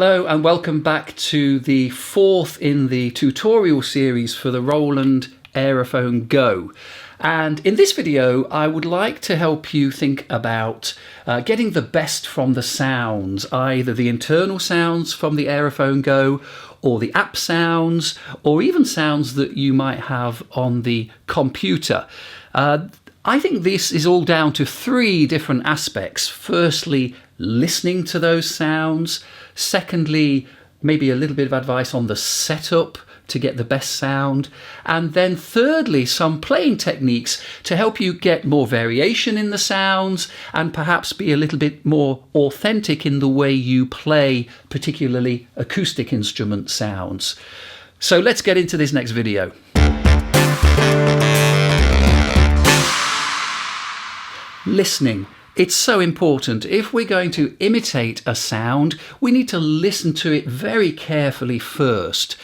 Hello and welcome back to the fourth in the tutorial series for the Roland Aerophone GO. And in this video I would like to help you think about getting the best from the sounds, either the internal sounds from the Aerophone GO or the app sounds, or even sounds that you might have on the computer. I think this is all down to three different aspects. Firstly, listening to those sounds. Secondly, maybe a little bit of advice on the setup to get the best sound. And then thirdly, some playing techniques to help you get more variation in the sounds and perhaps be a little bit more authentic in the way you play, particularly acoustic instrument sounds. So let's get into this next video. Listening. It's so important. If we're going to imitate a sound, we need to listen to it very carefully first.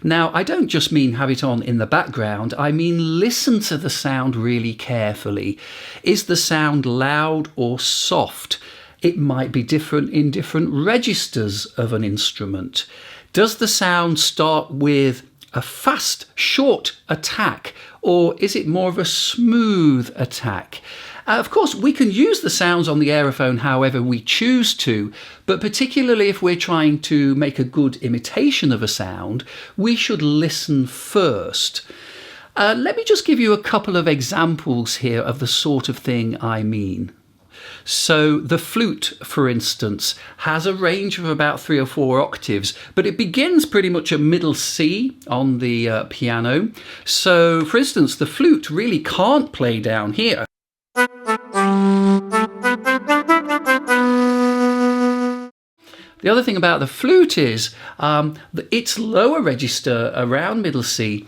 Now, I don't just mean have it on in the background, I mean listen to the sound really carefully. Is the sound loud or soft? It might be different in different registers of an instrument. Does the sound start with a fast, short attack, or is it more of a smooth attack? Of course, we can use the sounds on the Aerophone however we choose to, but particularly if we're trying to make a good imitation of a sound, we should listen first. Let me just give you a couple of examples here of the sort of thing I mean. So the flute, for instance, has a range of about 3 or 4 octaves, but it begins pretty much at middle C on the piano. So, for instance, the flute really can't play down here. The other thing about the flute is its lower register around middle C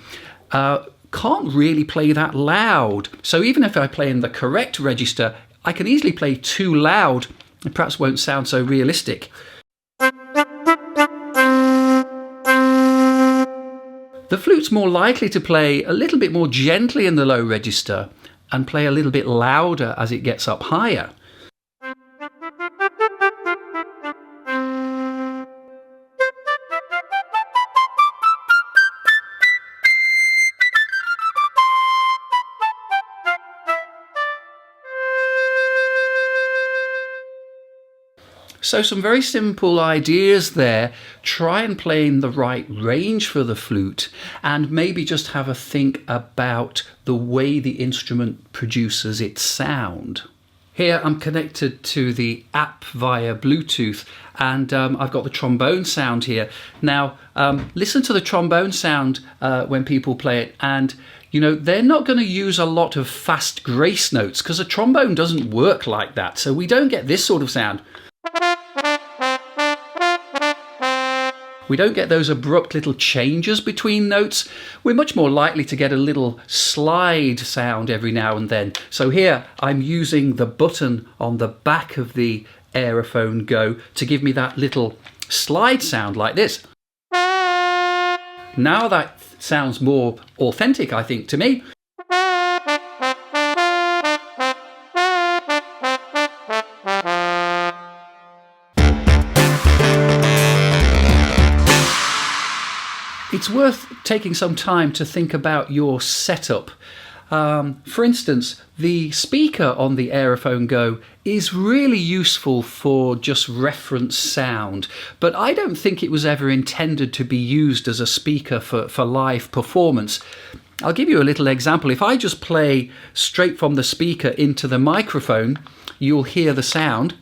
can't really play that loud. So even if I play in the correct register, I can easily play too loud. It perhaps won't sound so realistic. The flute's more likely to play a little bit more gently in the low register and play a little bit louder as it gets up higher. So some very simple ideas there. Try and play in the right range for the flute and maybe just have a think about the way the instrument produces its sound. Here I'm connected to the app via Bluetooth and I've got the trombone sound here. Now listen to the trombone sound when people play it, and you know, they're not going to use a lot of fast grace notes because a trombone doesn't work like that, so we don't get this sort of sound. We don't get those abrupt little changes between notes. We're much more likely to get a little slide sound every now and then. So here I'm using the button on the back of the Aerophone GO to give me that little slide sound like this. Now that sounds more authentic, I think, to me. It's worth taking some time to think about your setup. For instance, the speaker on the Aerophone GO is really useful for just reference sound, but I don't think it was ever intended to be used as a speaker for live performance. I'll give you a little example. If I just play straight from the speaker into the microphone, you'll hear the sound.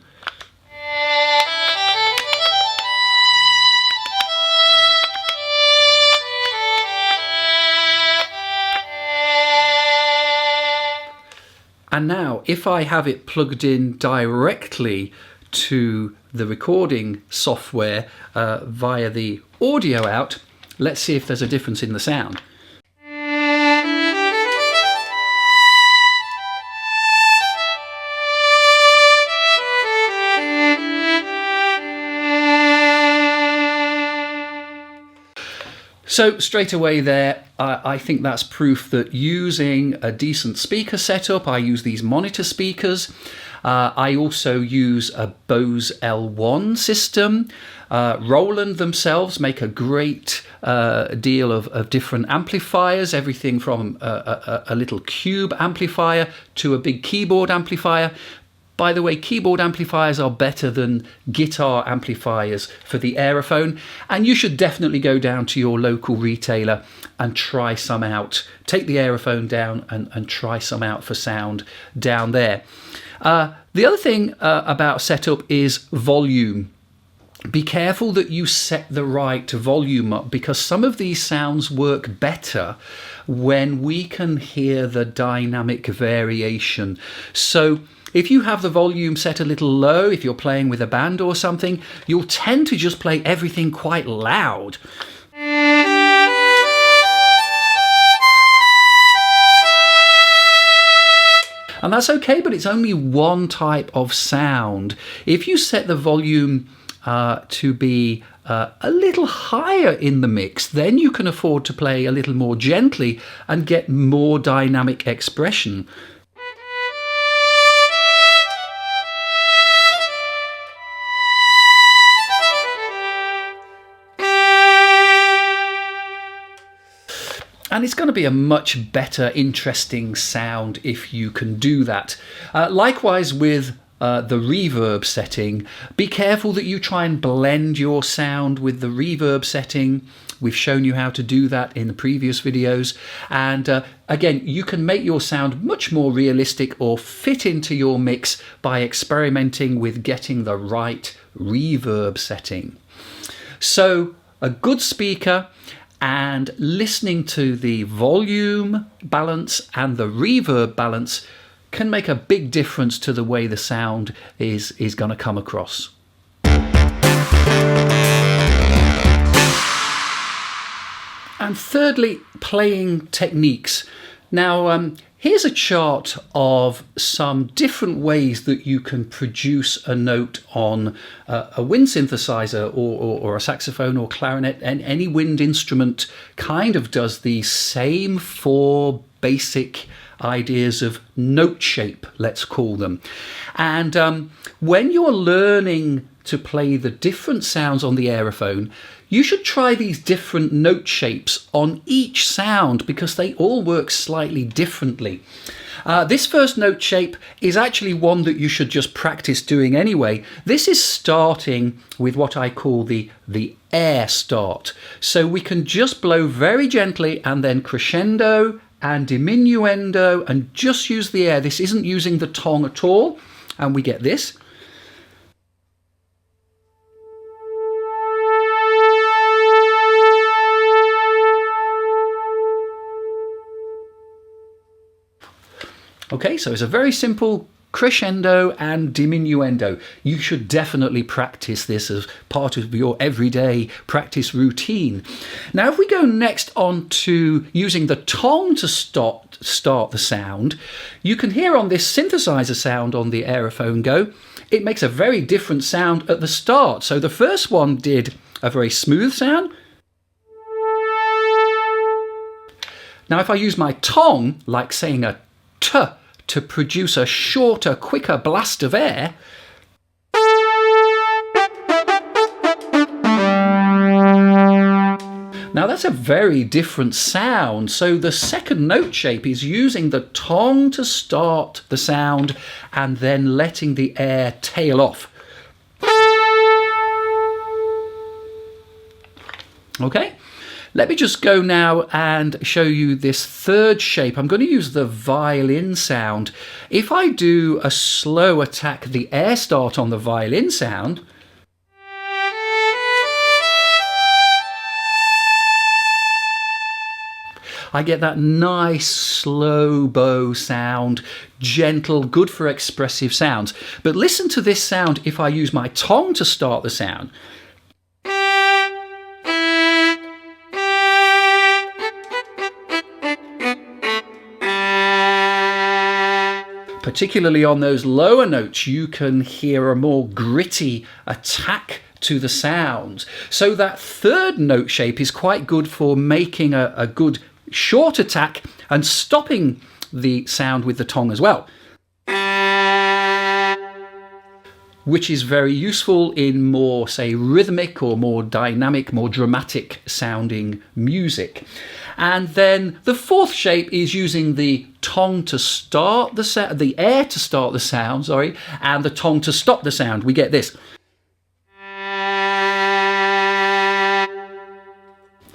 And now, if I have it plugged in directly to the recording software via the audio out, let's see if there's a difference in the sound. So straight away there, I think that's proof that using a decent speaker setup, I use these monitor speakers. I also use a Bose L1 system. Roland themselves make a great deal of different amplifiers, everything from a little cube amplifier to a big keyboard amplifier. By the way, keyboard amplifiers are better than guitar amplifiers for the Aerophone, and you should definitely go down to your local retailer and try some out. Take the Aerophone down and try some out for sound down there. The other thing about setup is volume. Be careful that you set the right volume up, because some of these sounds work better when we can hear the dynamic variation. So if you have the volume set a little low, if you're playing with a band or something, you'll tend to just play everything quite loud. And that's okay, but it's only one type of sound. If you set the volume to be a little higher in the mix, then you can afford to play a little more gently and get more dynamic expression. And it's going to be a much better, interesting sound if you can do that. Likewise with the reverb setting, be careful that you try and blend your sound with the reverb setting. We've shown you how to do that in the previous videos. And again, you can make your sound much more realistic or fit into your mix by experimenting with getting the right reverb setting. So a good speaker and listening to the volume balance and the reverb balance can make a big difference to the way the sound is going to come across. And thirdly, playing techniques. Now, here's a chart of some different ways that you can produce a note on a wind synthesizer or a saxophone or clarinet, and any wind instrument kind of does the same four basic ideas of note shape, let's call them. And when you're learning to play the different sounds on the Aerophone, you should try these different note shapes on each sound, because they all work slightly differently. This first note shape is actually one that you should just practice doing anyway. This is starting with what I call the air start. So we can just blow very gently and then crescendo and diminuendo and just use the air. This isn't using the tongue at all. And we get this. Okay, so it's a very simple crescendo and diminuendo. You should definitely practice this as part of your everyday practice routine. Now, if we go next on to using the tongue to start the sound, you can hear on this synthesizer sound on the Aerophone GO, it makes a very different sound at the start. So the first one did a very smooth sound. Now, if I use my tongue, like saying a T, to produce a shorter, quicker blast of air, now that's a very different sound. So the second note shape is using the tongue to start the sound and then letting the air tail off. Okay? Let me just go now and show you this third shape. I'm going to use the violin sound. If I do a slow attack, the air start on the violin sound, I get that nice slow bow sound, gentle, good for expressive sounds. But listen to this sound if I use my tongue to start the sound. Particularly on those lower notes, you can hear a more gritty attack to the sound. So that third note shape is quite good for making a good short attack and stopping the sound with the tongue as well, which is very useful in more, say, rhythmic or more dynamic, more dramatic sounding music. And then the fourth shape is using the tongue to start the sound, the air to start the sound, sorry, and the tongue to stop the sound. We get this.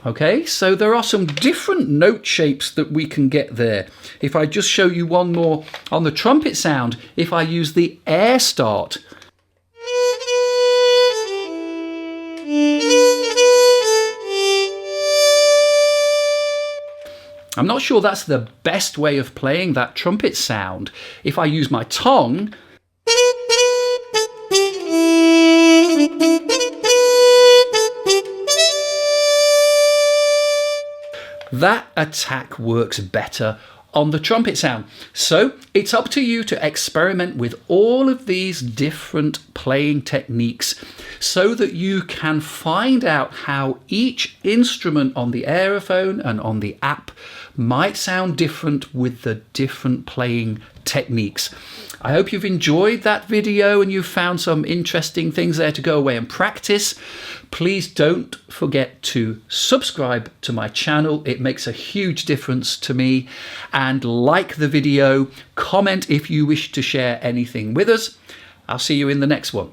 Okay, so there are some different note shapes that we can get there. If I just show you one more on the trumpet sound, if I use the air start. I'm not sure that's the best way of playing that trumpet sound. If I use my tongue, that attack works better on the trumpet sound. So it's up to you to experiment with all of these different playing techniques so that you can find out how each instrument on the Aerophone and on the app might sound different with the different playing techniques. I hope you've enjoyed that video and you've found some interesting things there to go away and practice. Please don't forget to subscribe to my channel. It makes a huge difference to me. And like the video, comment if you wish to share anything with us. I'll see you in the next one.